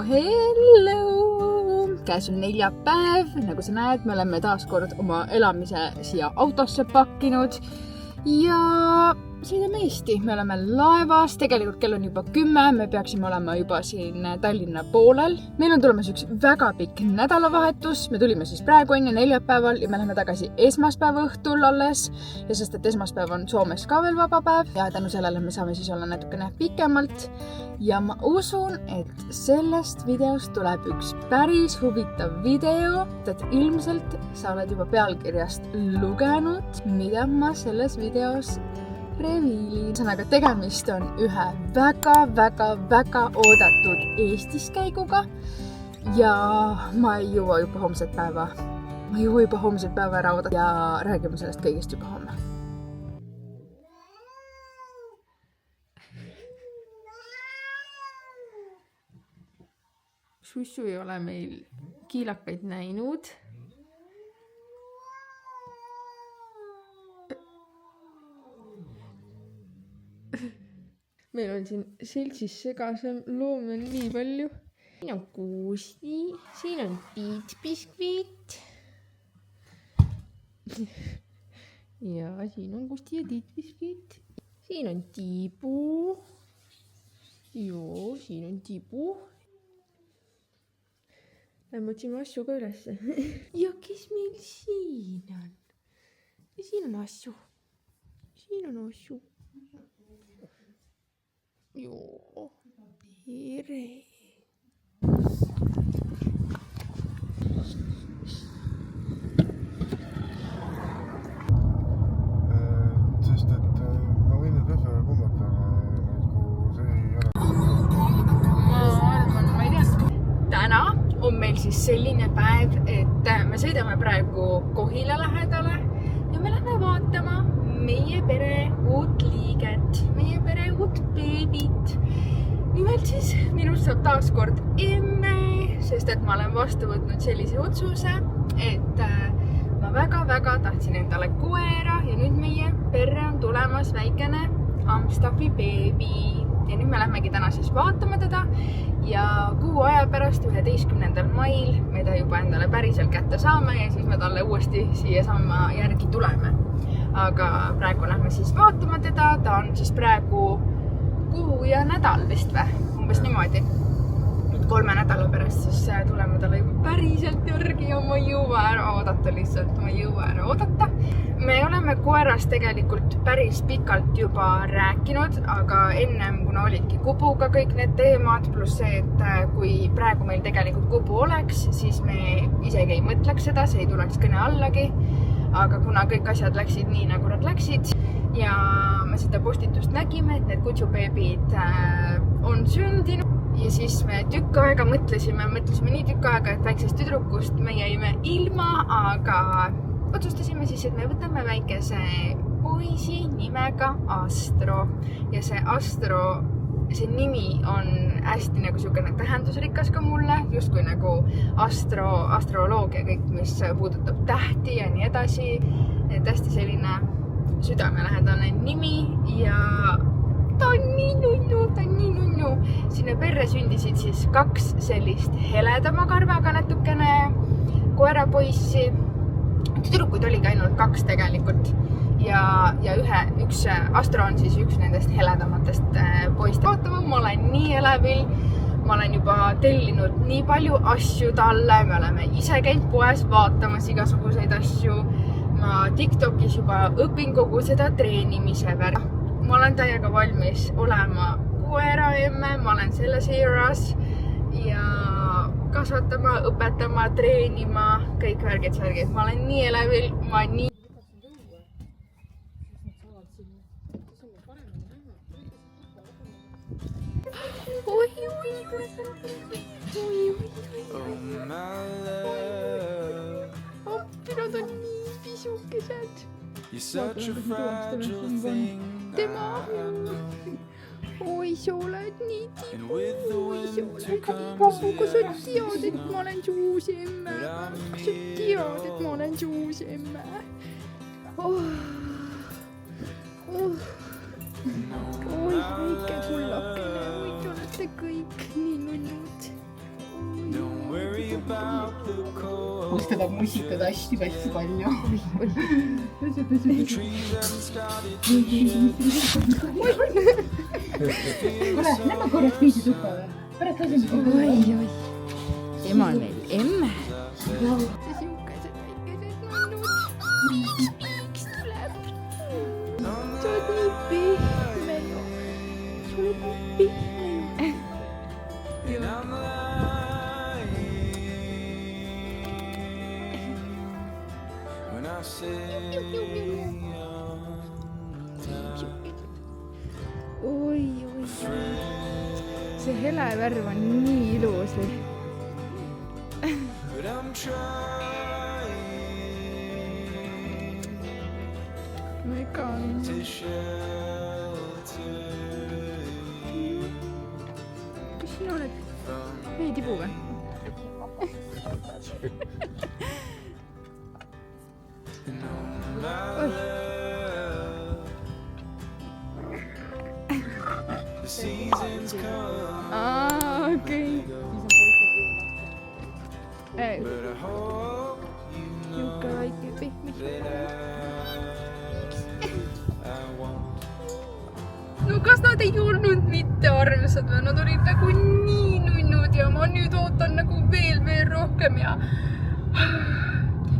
hello! Käes on neljapäev, nagu sa näed, me oleme taas kord oma elamise siia autosse pakkinud ja sõidame Eesti. Me oleme laevas, tegelikult kell on juba 10, me peaksime olema juba siin Tallinna poolel. Meil on tulemas üks väga pikk nädalavahetus, me tulime siis praegu enne neljapäeval ja me läheme tagasi esmaspäeva õhtul alles ja sest et esmaspäev on Soomes ka veel vaba päev ja tänu sellele me saame siis olla natukene pikemalt ja ma usun, et sellest videost tuleb üks päris huvitav video, et ilmselt sa oled juba pealkirjast lugenud, mida ma selles videos reviilin. Sõnaga tegemist on ühe väga oodatud Eestis käiguga ja ma ei jõua juba homset päeva. Ära oodata ja räägime sellest kõigest juba homme. Sussu ei ole meil kiilakaid näinud. Meil on siin seltsis segasem loomi on nii palju. Siin on Kuusi, siin on Tiit-Biskviit. Ja siin on Kuusti ja Tiit-Biskviit. Siin on Tiibu. Joo, siin on Tiibu. Lähme otsime asju ka ülesse. Ja kes meil siin on? Siin on asju. Joo, tere. Sest et ma võin nüüd asja kummata, nagu see ei ole. Ma ei tea. Täna on meil siis selline päev, et me sõidame praegu Kohila lähedale ja me lähme vaatama meie pere uut liiget, meie pere uut beebit. Nimelt siis minust saab taas kord emme, sest et ma olen vastu võtnud sellise otsuse, et ma väga tahtsin endale koera ja nüüd meie perre on tulemas väikene Amstaffi beebi. Ja nüüd me lähmegi täna siis vaatama teda ja kuu aja pärast 11. mail me ta juba endale päriselt kätte saame ja siis me talle uuesti siia sama järgi tuleme. Aga praegu lähme siis vaatama teda, ta on siis praegu kuu ja nädal vist või, umbes niimoodi. 3 nädala pärast siis tuleme talle juba päriselt järgi ja ma ei jõua ära oodata. Me oleme koerast tegelikult päris pikalt juba rääkinud, aga ennem kuna olidki Kubuga kõik need teemad, pluss see, et kui praegu meil tegelikult Kubu oleks, siis me isegi ei mõtleks seda, see ei tuleks kõne allagi. Aga kuna kõik asjad läksid nii, nagu nad läksid ja me seda postitust nägime, et need kutsubeebid on sündinud ja siis me tükk aega mõtlesime nii tükk aega, et väiksest tüdrukust me jäime ilma, aga otsustasime siis, et me võtame väikese poisi nimega Astro ja see Astro, see nimi on hästi nagu selline tähendusrikas ka mulle, justkui nagu astroloogia kõik, mis puudutab tähti ja nii edasi, et hästi selline südamelähedane nimi ja ta on nii nunnu. Sinne perre sündisid siis 2 sellist heledama karvaga natukene koerapoissi. Tüdrukuid oligi ainult 2 tegelikult ja üks Astro on siis üks nendest heledamatest poist. Vaatama, ma olen nii elevil, ma olen juba tellinud nii palju asju talle, me oleme ise käinud poes vaatamas igasuguseid asju. Ma TikTokis juba õpin kogu seda treenimise värk. Ma olen täiega valmis olema koeraemme, ma olen selles eras ja kasvatama, õpetama, treenima, kõik värgid. Ma olen nii elevil, ma nii... Nad on nii pisukesed. Tema. Oi, sa oled nii tibu. Kas sa tead, et ma olen su uus emme? Oi, väike kullakene. Oi, te olete kõik nii nunnud. kus teda musitada hästi palju. Kuule, lähme korraks viisi tuppa või? Pärast lasime. Oi. Ema on meil emme. See siukesed väikesed nunnud. Miks tuleb? Sa oled nii pihme ju. Sa oled nii pihme ju. Oi. See hele värv on nii ilus. Ma ikka on. Kas sina oled veetibu või? Okei. Niuke väike pehmis. No kas nad ei olnud mitte armsad või? Nad olid nagu nii nunnud ja ma nüüd ootan nagu veel rohkem ja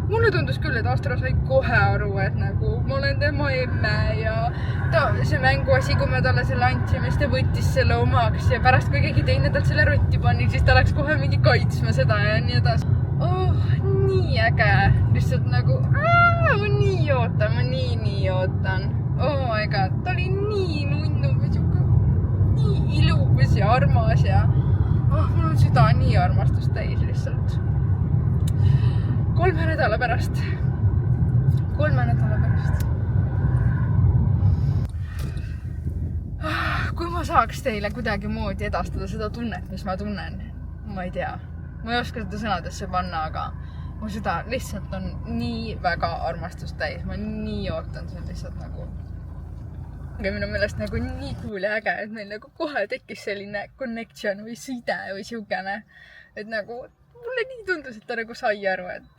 mulle tundus küll, et Astra sai kohe aru, et nagu ma olen tema emme ja see mänguasi, kui me talle selle andsime, siis ta võttis selle omaks ja pärast, kui keegi teine talt selle rotti pani, siis ta läks kohe mingi kaitsma seda ja nii edasi. Nii äge, lihtsalt nagu ma nii ootan. Oh my god, ta oli nii nunnu või siuke nii ilus ja armas ja mul on süda nii armastust täis lihtsalt. 3 nädala pärast. Kui ma saaks teile kuidagi moodi edastada seda tunnet, mis ma tunnen, ma ei tea. Ma ei oska seda sõnadesse panna, aga mu süda lihtsalt on nii väga armastust täis. Ma nii ootan seda lihtsalt nagu. Ja minu meelest nagu nii cool ja äge, et meil nagu kohe tekkis selline connection või side või siukene. Et nagu mulle nii tundus, et ta nagu sai aru, et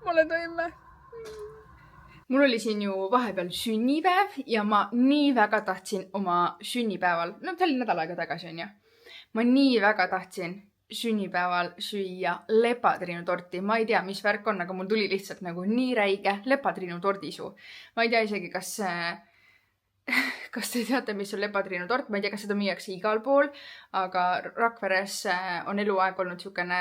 ma olen ta emme. Mul oli siin ju vahepeal sünnipäev ja ma nii väga tahtsin oma sünnipäeval, no see oli nädal aega tagasi on ju, ma nii väga tahtsin sünnipäeval süüa lepatriinutorti. Ma ei tea, mis värk on, aga mul tuli lihtsalt nagu nii räige lepatriinutordisu. Ma ei tea isegi, kas te teate, mis on lepatriinutort, ma ei tea, kas seda müüakse igal pool, aga Rakveres on eluaeg olnud siukene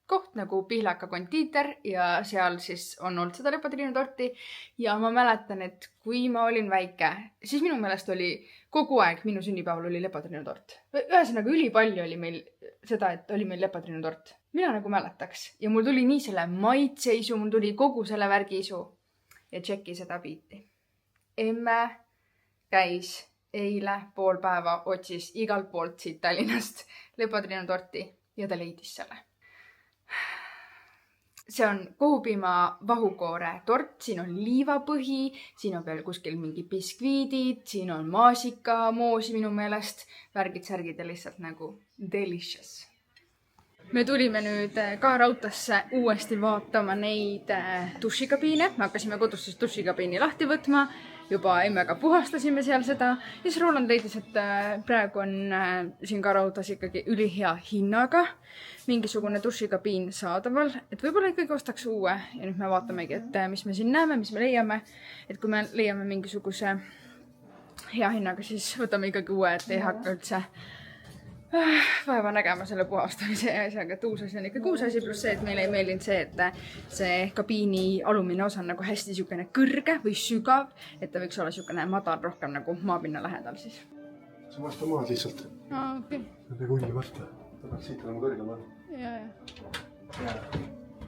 koht nagu Pihlaka kondiiter ja seal siis on olnud seda lepatriinutorti ja ma mäletan, et kui ma olin väike, siis minu meelest oli kogu aeg minu sünnipäeval oli lepatriinutort. Ühesõnaga ülipalju oli meil seda, et oli meil lepatriinutort. Mina nagu mäletaks ja mul tuli nii selle maitseisu, mul tuli kogu selle värgiisu ja tšeki seda biiti. Emme käis eile pool päeva otsis igalt poolt siit Tallinnast lepatriinutorti ja ta leidis selle. See on kohupiima vahukoore tort, siin on liivapõhi, siin on veel kuskil mingi biskviidid, siin on maasikamoosi minu meelest, värgid-särgid ja lihtsalt nagu delicious. Me tulime nüüd ka rautasse uuesti vaatama neid dušikabiine. Me hakkasime kodus siis dušikabiini lahti võtma. Juba emmega puhastasime seal seda. Ja siis Roland leidis, et praegu on siin ka rautas ikkagi ülihea hinnaga. Mingisugune dušikabiin saadaval. Et võib-olla ikkagi ostaks uue. Ja nüüd me vaatamegi, et mis me siin näeme, mis me leiame. Et kui me leiame mingisuguse hea hinnaga, siis võtame ikkagi uue, et ei hakka üldse vaeva nägema selle puhastamise asjaga, et uus asi on ikkagi uus asi, pluss see, et meile ei meeldinud see, et see kabiini alumine osa on nagu hästi siukene kõrge või sügav, et ta võiks olla siukene madal rohkem nagu maapinna lähedal siis. See vastu maad lihtsalt. Okei. See on kulli vastu. Ta peaks siit olema kõrgem. Ja.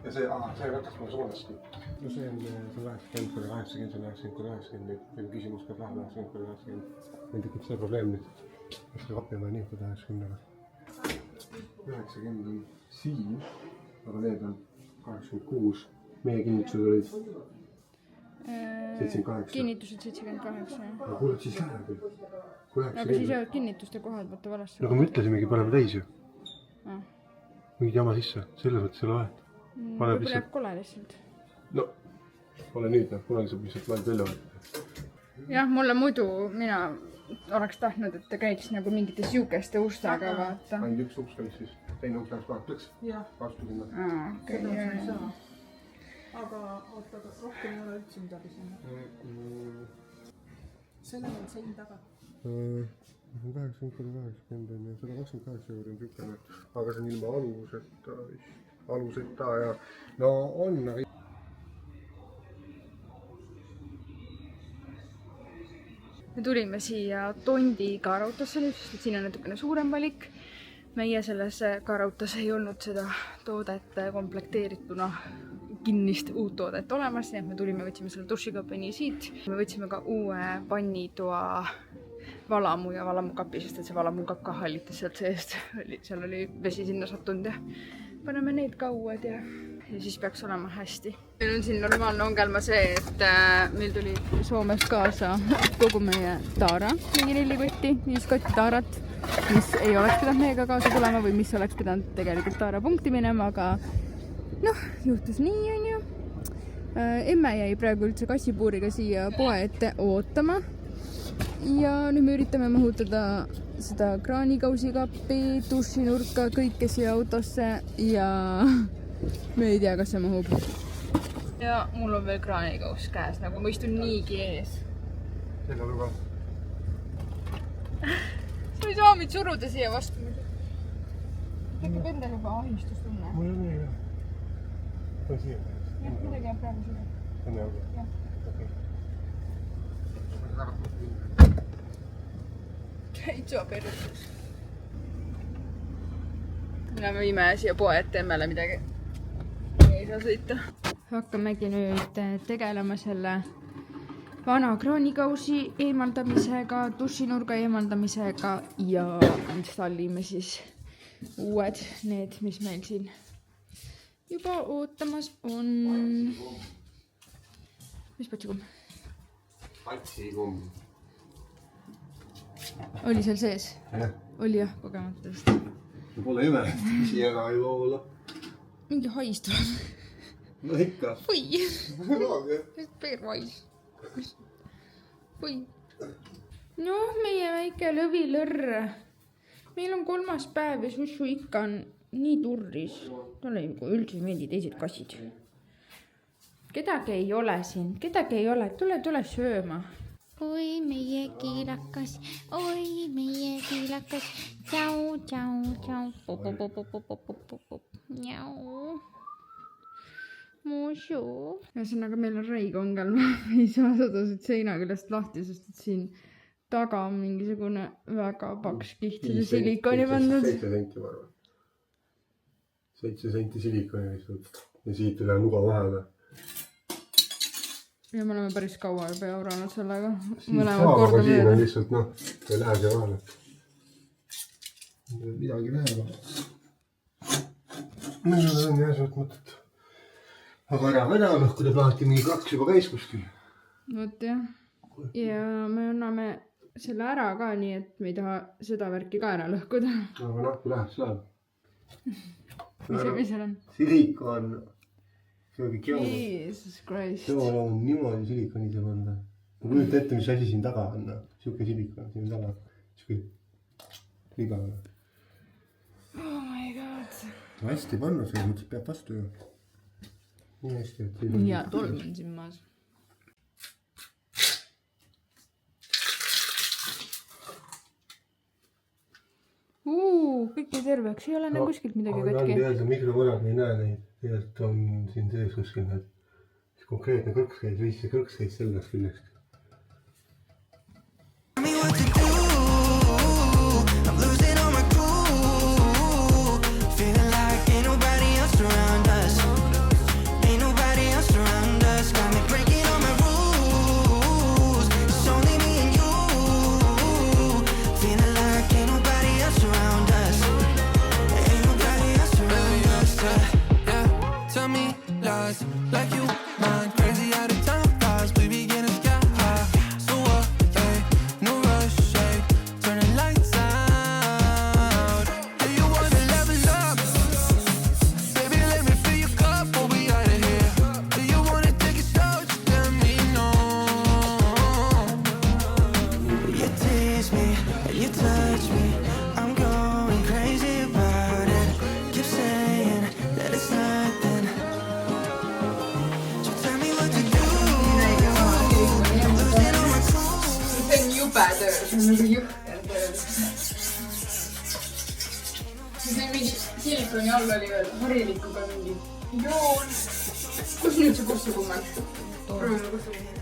Ja see võtas mulle soolast. No see on 80, või küsimus ka 80. Meil tekib see probleem nüüd. Kas see kapi on nii, kui 80-ga. 90 on siin, aga need on 86. Meie kinnitused olid 78. Kinnitused 78. Aga kuule, siis läheb ju. Aga siis jäävad kinnituste kohad, võtta valesse. Nagu me ütlesimegi, paneme täis ju. Mingid jama sisse, selles mõttes ei ole vahet. Võib-olla jääb kole lihtsalt. No, ole nüüd, kunagi saab lihtsalt laid välja võtta. Jah, mulle muidu, mina oleks tahtnud, et ta käiks nagu mingite siukeste ustega, vaata. Ainult üks uks käis siis, teine uks läheks vaataks. Vastu sinna. Okei, jah. Aga oota, rohkem ei ole üldse midagi sinna. Sellel on sein taga. 80-80 on ja 128 euro on tükene. Aga see on ilma aluseta ja no on. Me tulime siia Tondi kaarautasse nüüd, sest siin on natukene suurem valik. Meie selles kaarautas ei olnud seda toodet komplekteerituna kinnist uut toodet olemas, nii et me tulime, võtsime selle dušikapini siit. Me võtsime ka uue vannitoa valamu ja valamukapi, sest et see valamukapp ka hallitas sealt seest. Seal oli vesi sinna sattunud ja paneme need ka uued ja siis peaks olema hästi. Meil on siin normaalne ongelma see, et meil tuli Soomest kaasa kogu meie taara, mingi 4 kotti, 5 kotti taarat, mis ei oleks pidanud meiega kaasa tulema või mis oleks pidanud tegelikult taara punkti minema, aga noh, juhtus nii on ju. Emme jäi praegu üldse kassipuuriga siia poe ette ootama ja nüüd me üritame mahutada seda kraanikausikappi, dušinurka, kõike siia autosse ja me ei tea, kas see mahub. Ja mul on veel kraanikaus käes, nagu ma istun niigi ees. Selle luga. Sa ei saa meid suruda siia vastu. Tekib endal juba ahistustunne. Mul on nii hea. On siia? Jah, midagi jääb praegu siia. On hea? Jah. Okei. Täitsa perutus. Mina me viime siia poe ette emmele midagi. Ei saa sõita. Hakkamegi nüüd tegelema selle vana kraanikausi eemaldamisega, dušinurga eemaldamisega ja installime siis uued, need, mis meil siin juba ootamas on. Mis patsikumm? Patsikumm. Oli seal sees? Jah. Oli jah, kogemata tõesti. Pole ime, siia ka ei olla. Mingi hais tuleb. No ikka. Või? Pervais. Või? Noh, meie väike lõvilõrr. Meil on 3. päev ja sussu ikka on nii turris. Talle üldse meeldi teised kassid. Kedagi ei ole siin, kedagi ei ole. Tule sööma. Oi meie kiilakas, tšau, tšau, tšau, pop, njau, musu. Ühesõnaga meil on räigongelma, ei saa seda seina küljest lahti, sest et siin taga on mingisugune väga paks kiht seda silikoni pandud. 7 senti ma arvan. 7 senti silikoni lihtsalt ja siit üle nuga vahele. Ja me oleme päris kaua juba jauranud sellega. Aga siin on lihtsalt, noh, ei lähe siia vahele. Midagi läheb. Meil on jah suht mõtet. Aga ära, kui te plaanite mingi 2 juba käis kuskil. Võt jah. Ja me anname selle ära ka nii, et me ei taha seda värki ka ära lõhkuda. Aga noh, kui läheb, siis läheb. Mis seal on? Silikon. Jesus Christ. Jumal on niimoodi silikoni see panda. Ma kujuta ette, mis asi siin taga on. Siuke silikon siin taga. Siuke liga. Oh my god. Hästi panna, see mõttes peab vastu ju. Nii hästi. Ja tolm on siin maas. Kõik ei terveks. Ei ole kuskilt midagi katki. Aga mikrokõrad, me ei näe neid. Tegelikult on siin sees kuskil need konkreetne kõrkskäis, või see kõrkskäis sellest küljest. Like you, mind crazy how the time flies. We begin to sky see on nagu jõhker tööl. siis oli mingi silikoni all oli veel harilikuga mingi joon. kus nüüd see kustukumm on? proovime kustukumm.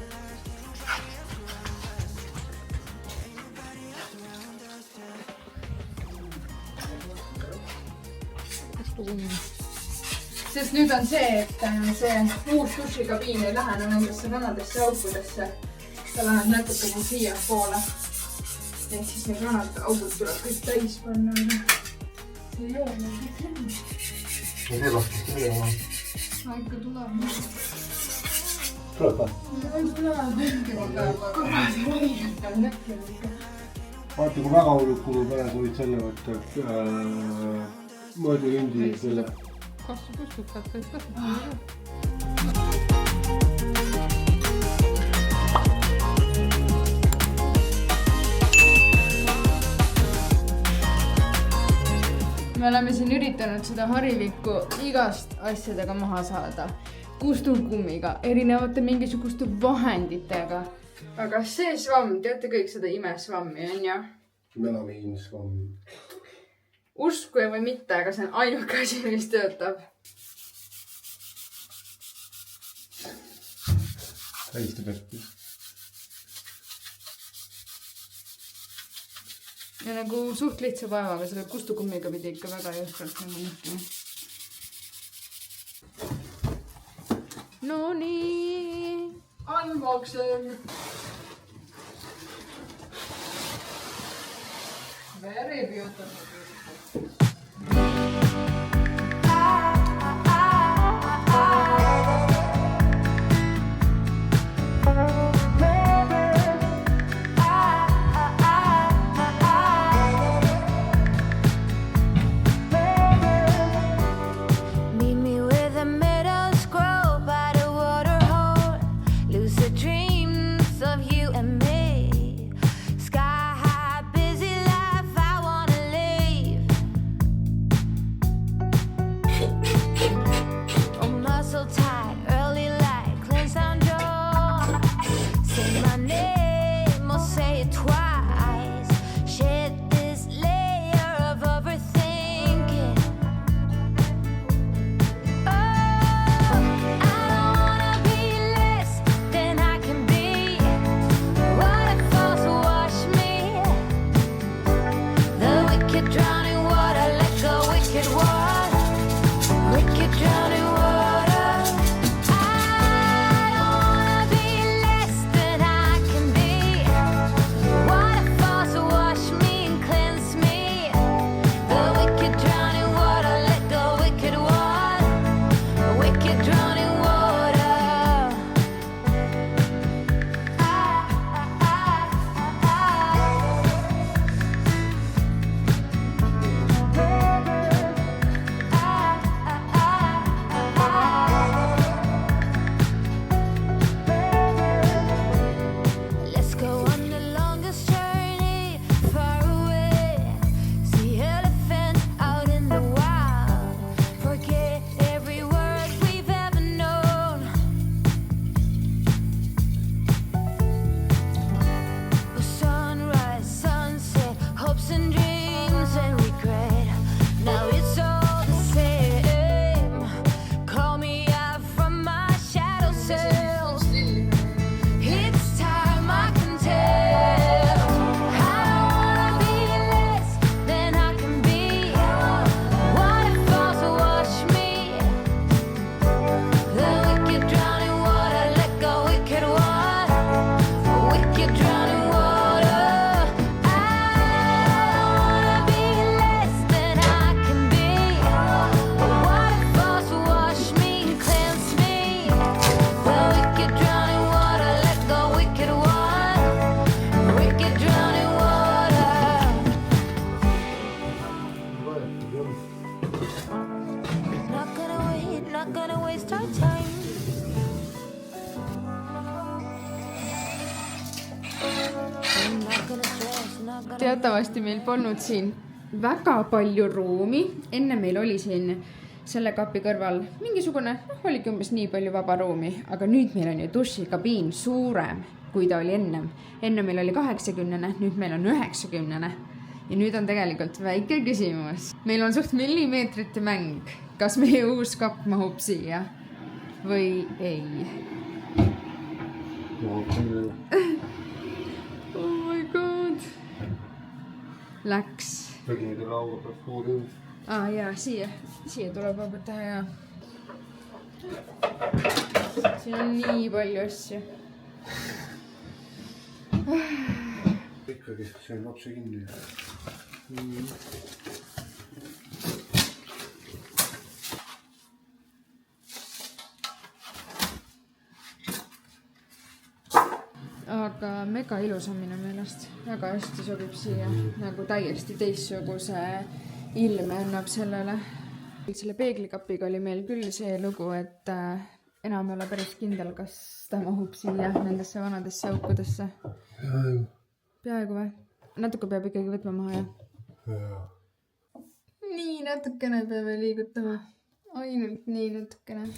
sest nüüd on see, et see uus dušikabiin ei lähe enam nendesse vanadesse aukudesse. ta läheb natuke nagu siiapoole. ehk siis need vanad augud tuleb kõik täis panna. see joon on kõik selline. ei tee lahti, tee oma. ikka tuleb. tuleb või? vaata, kui väga hullud kulud praegu olid selle võtta mõõdurindi selle. kas sa kustutad teid ka? me oleme siin üritanud seda harilikku igast asjadega maha saada. kustukummiga, erinevate mingisuguste vahenditega. aga see svamm, teate kõik seda imesvammi, on ju? melamiinsvamm. Uskuge või mitte, aga see on ainuke asi, mis töötab. täiesti pekkis. ja nagu suht lihtsa vaevaga, selle kustukummiga pidi ikka väga jõhkralt nagu mõtlema. no nii. Unboxing. Very beautiful. teatavasti meil polnud siin väga palju ruumi. Enne meil oli siin selle kapi kõrval mingisugune, oligi umbes nii palju vaba ruumi, aga nüüd meil on ju dušikabiin suurem kui ta oli ennem. Enne meil oli 80, nüüd meil on 90. Ja nüüd on tegelikult väike küsimus. Meil on suht millimeetrite mäng. Kas meie uus kapp mahub siia või ei? Oh my god. Läks. Tegin teile lauga pealt kuulda. Jaa, siia tuleb vabalt teha ja. Siin on nii palju asju. Ikkagi sain lapse kinni. Aga mega ilus on minu meelest. Väga hästi sobib siia. Nagu täiesti teistsuguse ilme annab sellele. Selle peeglikapiga oli meil küll see lugu, et enam ei ole päris kindel, kas ta mahub siia nendesse vanadesse aukudesse. Peaaegu või? Natuke peab ikkagi võtma maha, jah? Nii natukene peab liigutama. Ainult nii natukene.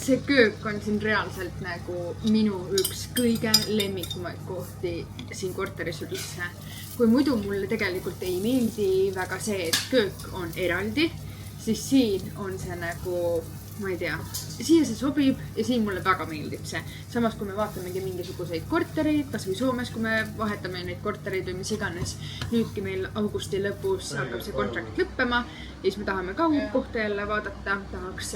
See köök on siin reaalselt nagu minu üks kõige lemmikumaid kohti siin korteris üldse. Kui muidu mulle tegelikult ei meeldi väga see, et köök on eraldi, siis siin on see nagu, ma ei tea, siia see sobib ja siin mulle väga meeldib see. Samas, kui me vaatamegi mingisuguseid kortereid, kas või Soomes, kui me vahetame neid kortereid või mis iganes, nüüdki meil augusti lõpus hakkab see kontrakt lõppema ja siis me tahame ka uut kohta jälle vaadata, tahaks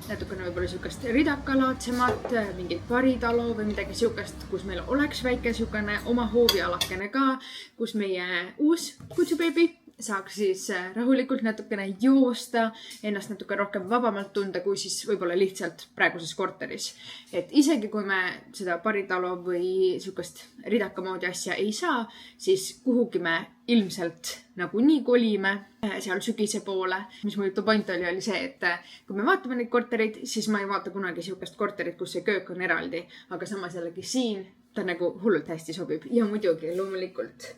natukene võib-olla siukest ridakalaadsemat, mingit paritalo või midagi siukest, kus meil oleks väike siukene oma hoovialakene ka, kus meie uus kutsubeebi saaks siis rahulikult natukene joosta, ennast natuke rohkem vabamalt tunda, kui siis võib-olla lihtsalt praeguses korteris. Et isegi kui me seda paritalo või siukest ridaka moodi asja ei saa, siis kuhugi me ilmselt nagunii kolime seal sügise poole. Mis mu jutu point oli see, et kui me vaatame neid korterid, siis ma ei vaata kunagi siukest korterit, kus see köök on eraldi. Aga samas jällegi siin ta nagu hullult hästi sobib. Ja muidugi loomulikult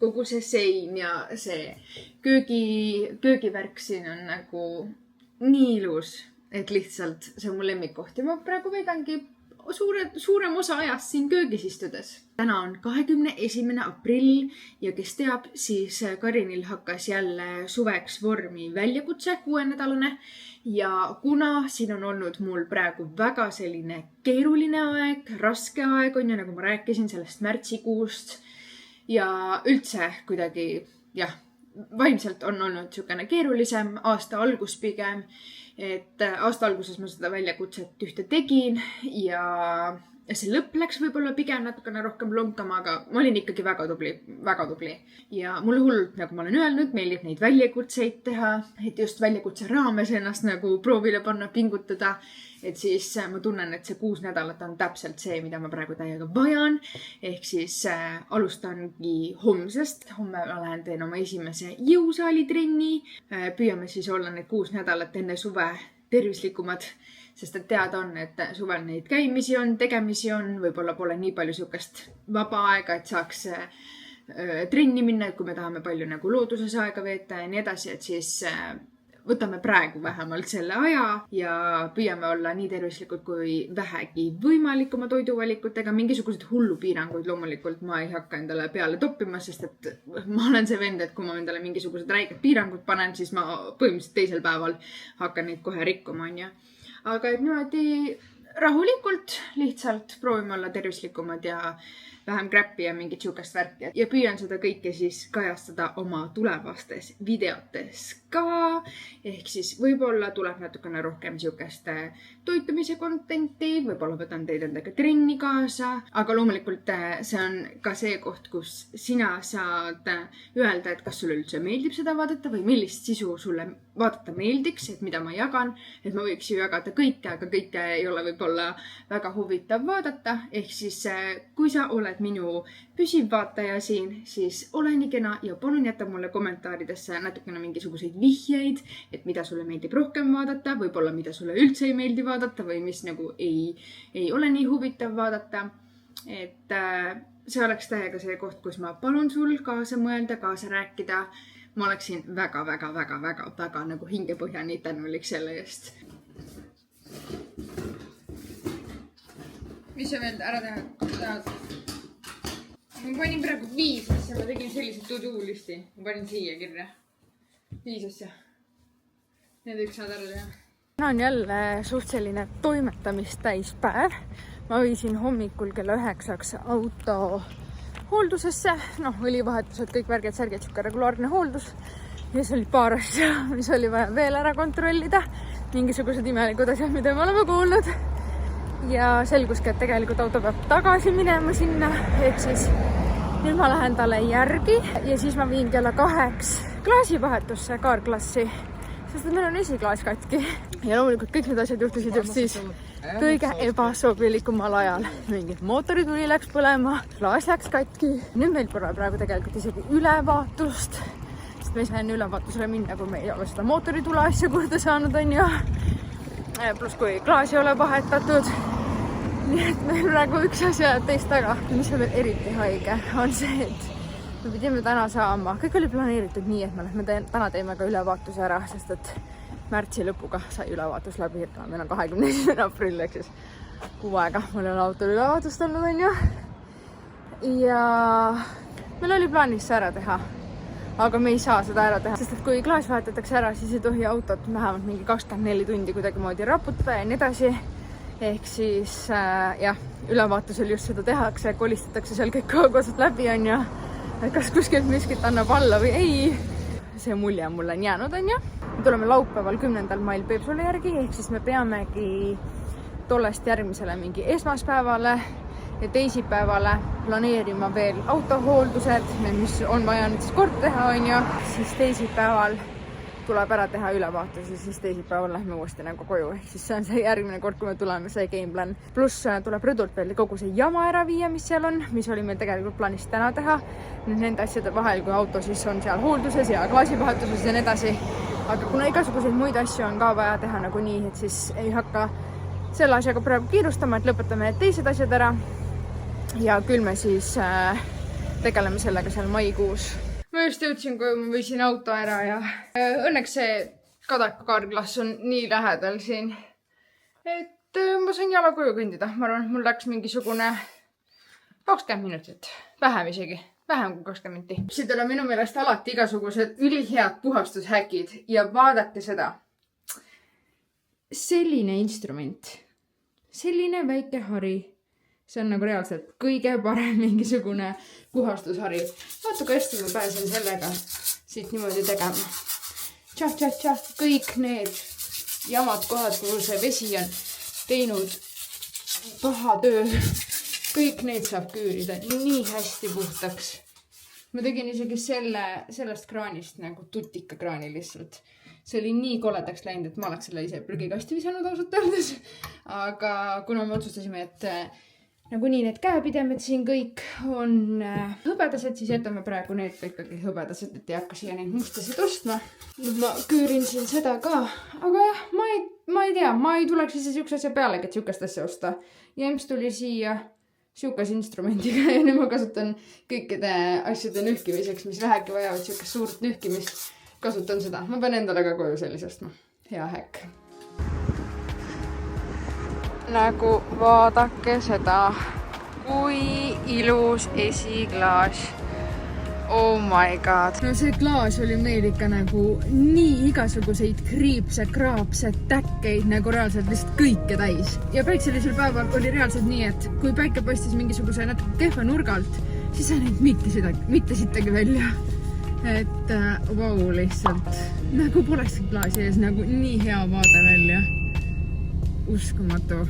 kogu see sein ja see köögivärk siin on nagu nii ilus, et lihtsalt see on mu lemmikkoht ja ma praegu veedangi suurem osa ajast siin köögis istudes. Täna on 21. aprill ja kes teab, siis Karinil hakkas jälle suveks vormi väljakutse 6-nädalane ja kuna siin on olnud mul praegu väga selline keeruline aeg, raske aeg on ju, nagu ma rääkisin sellest märtsikuust, ja üldse kuidagi, jah, vaimselt on olnud siukene keerulisem aasta algus pigem, et aasta alguses ma seda väljakutset ühte tegin ja see lõpp läks võib-olla pigem natukene rohkem lonkama, aga ma olin ikkagi väga tubli. Ja mulle hullult, nagu ma olen öelnud, meeldib neid väljakutseid teha, et just väljakutse raames ennast nagu proovile panna, pingutada. Et siis ma tunnen, et see 6 nädalat on täpselt see, mida ma praegu täiega vajan. Ehk siis alustangi homsest. Homme ma lähen teen oma esimese jõusaalitrenni. Püüame siis olla need 6 nädalat enne suve tervislikumad. Sest et teada on, et suvel neid käimisi on, tegemisi on, võib-olla pole nii palju siukest vaba aega, et saaks trenni minna, et kui me tahame palju nagu looduses aega veeta ja nii edasi, et siis võtame praegu vähemalt selle aja ja püüame olla nii tervislikud kui vähegi võimalik oma toiduvalikutega. Mingisuguseid hullupiiranguid loomulikult ma ei hakka endale peale toppima, sest et ma olen see vend, et kui ma endale mingisugused räiged piirangud panen, siis ma põhimõtteliselt teisel päeval hakkan neid kohe rikkuma, onju. Aga et niimoodi rahulikult lihtsalt proovime olla tervislikumad ja vähem crap'i ja mingit siukest värki. Ja püüan seda kõike siis kajastada oma tulevastes videotes ka. Ehk siis võib-olla tuleb natukene rohkem siukest toitumise contenti, võib-olla võtan teid endaga trenni kaasa. Aga loomulikult see on ka see koht, kus sina saad öelda, et kas sulle üldse meeldib seda vaadata või millist sisu sulle vaadata meeldiks, et mida ma jagan. Et ma võiks ju jagada kõike, aga kõike ei ole võib-olla väga huvitav vaadata. Ehk siis kui sa oled minu püsiv vaataja siin, siis ole nii kena ja palun jäta mulle kommentaaridesse natukene mingisuguseid vihjeid, et mida sulle meeldib rohkem vaadata, võib-olla mida sulle üldse ei meeldi vaadata või mis nagu ei ole nii huvitav vaadata. Et see oleks täiega see koht, kus ma palun sul kaasa mõelda, kaasa rääkida. Ma oleksin väga nagu hingepõhjani tänulik selle eest. Mis sa veel ära tahad? Ma panin praegu 5 asja, ma tegin sellise to-do listi. Ma panin siia kirja. 5 asja. Need üks saad ära teha. Täna on jälle suht selline toimetamist täis päev. Ma viisin hommikul kella 9 auto hooldusesse. Õlivahetused, kõik värged, särged, siuke regulaarne hooldus. Ja see oli paar asja, mis oli vaja veel ära kontrollida. Mingisugused imelikud asjad, mida me oleme kuulnud. Ja selguski, et tegelikult auto peab tagasi minema sinna. Ehk siis nüüd ma lähen talle järgi ja siis ma viin kella 2 klaasivahetusse, kaarklassi. Sest et meil on esiklaas katki. Ja loomulikult kõik need asjad juhtusid just siis kõige ebasobilikumal ajal. Mingi mootorituli läks põlema, klaas läks katki. Nüüd meil pole praegu tegelikult isegi ülevaatust. Sest me ei saa enne ülevaatusele minna, kui me ei ole seda mootoritule asja korda saanud, on ju. Plus kui klaas ei ole vahetatud. Nii et meil praegu üks asja teist taga. Mis on veel eriti haige, on see, et me pidime täna saama. Kõik oli planeeritud nii, et me täna teeme ka ülevaatuse ära, sest et märtsi lõpuga sai ülevaatus läbi. Meil on 21. aprill, eks siis kuu aega. Mul on autol ülevaatust olnud, on ju. Ja meil oli plaanis see ära teha. Aga me ei saa seda ära teha, sest et kui klaas vahetatakse ära, siis ei tohi autot vähemalt mingi 24 tundi kuidagimoodi raputada ja nii edasi. Ehk siis jah, ülevaatusel just seda tehakse, kolistatakse seal kõik kaugosad läbi, on ju. Kas kuskilt miskit annab alla või ei. See mulje mulle on jäänud, on ju. Me tuleme laupäeval 10. mail Peipsole järgi, ehk siis me peamegi tollest järgmisele mingi esmaspäevale ja teisipäevale planeerima veel autohooldused, mis on vaja nüüd siis kord teha, on ju. Siis teisipäeval tuleb ära teha ülevaatus ja siis teisipäeval lähme uuesti nagu koju. Ehk siis see on see järgmine kord, kui me tuleme, see game plan. Pluss tuleb rõdult veel kogu see jama ära viia, mis seal on, mis oli meil tegelikult plaanis täna teha. Nüüd nende asjade vahel, kui auto siis on seal hoolduses ja klaasivahetuses ja nii edasi. Aga kuna igasuguseid muid asju on ka vaja teha nagu nii, et siis ei hakka selle asjaga praegu kiirustama, et lõpetame need teised asjad ära. Ja küll me siis tegeleme sellega seal maikuus. Ma just jõudsin, kui ma võisin auto ära ja õnneks see Kadaka kaarklass on nii lähedal siin, et ma sain jala koju kõndida. Ma arvan, et mul läks mingisugune 20 minutit, vähem isegi, vähem kui 20 minutit. Siit on minu meelest alati igasugused ülihead puhastushäkid ja vaadake seda. Selline instrument, selline väike hari. See on nagu reaalselt kõige parem mingisugune puhastushari. Vaata, kui hästi ma pääsen sellega siit niimoodi tegema. Tšah. Kõik need jamad kohad, kuhu see vesi on teinud paha töö. Kõik need saab küürida nii hästi puhtaks. Ma tegin isegi sellest kraanist nagu tutika kraani lihtsalt. See oli nii koledaks läinud, et ma oleks selle ise prügikasti visanud ausalt öeldes. Aga kuna me otsustasime, et nagunii need käepidemed siin kõik on hõbedased, siis jätame praegu need ikkagi hõbedased, et ei hakka siia neid mustasid ostma. Nüüd ma küürin siin seda ka, aga jah, ma ei tea, ma ei tuleks ise siukse asja pealegi, et siukest asja osta. Jems tuli siia siukese instrumendiga ja nüüd ma kasutan kõikide asjade nühkimiseks, mis vähegi vajavad siukest suurt nühkimist. kasutan seda. Ma pean endale ka koju sellise ostma. Hea häkk. Nagu vaadake seda, kui ilus esiklaas. Oh my god. No see klaas oli meil ikka nagu nii igasuguseid kriipse, kraapse, täkkeid nagu reaalselt lihtsalt kõike täis. Ja päikselisel päeval oli reaalselt nii, et kui päike paistis mingisuguse natuke kehva nurgalt, siis sa neid mitte sittagi välja. Et vau, lihtsalt nagu polekski klaasi ees nagu nii hea vaade välja. Uskumatu.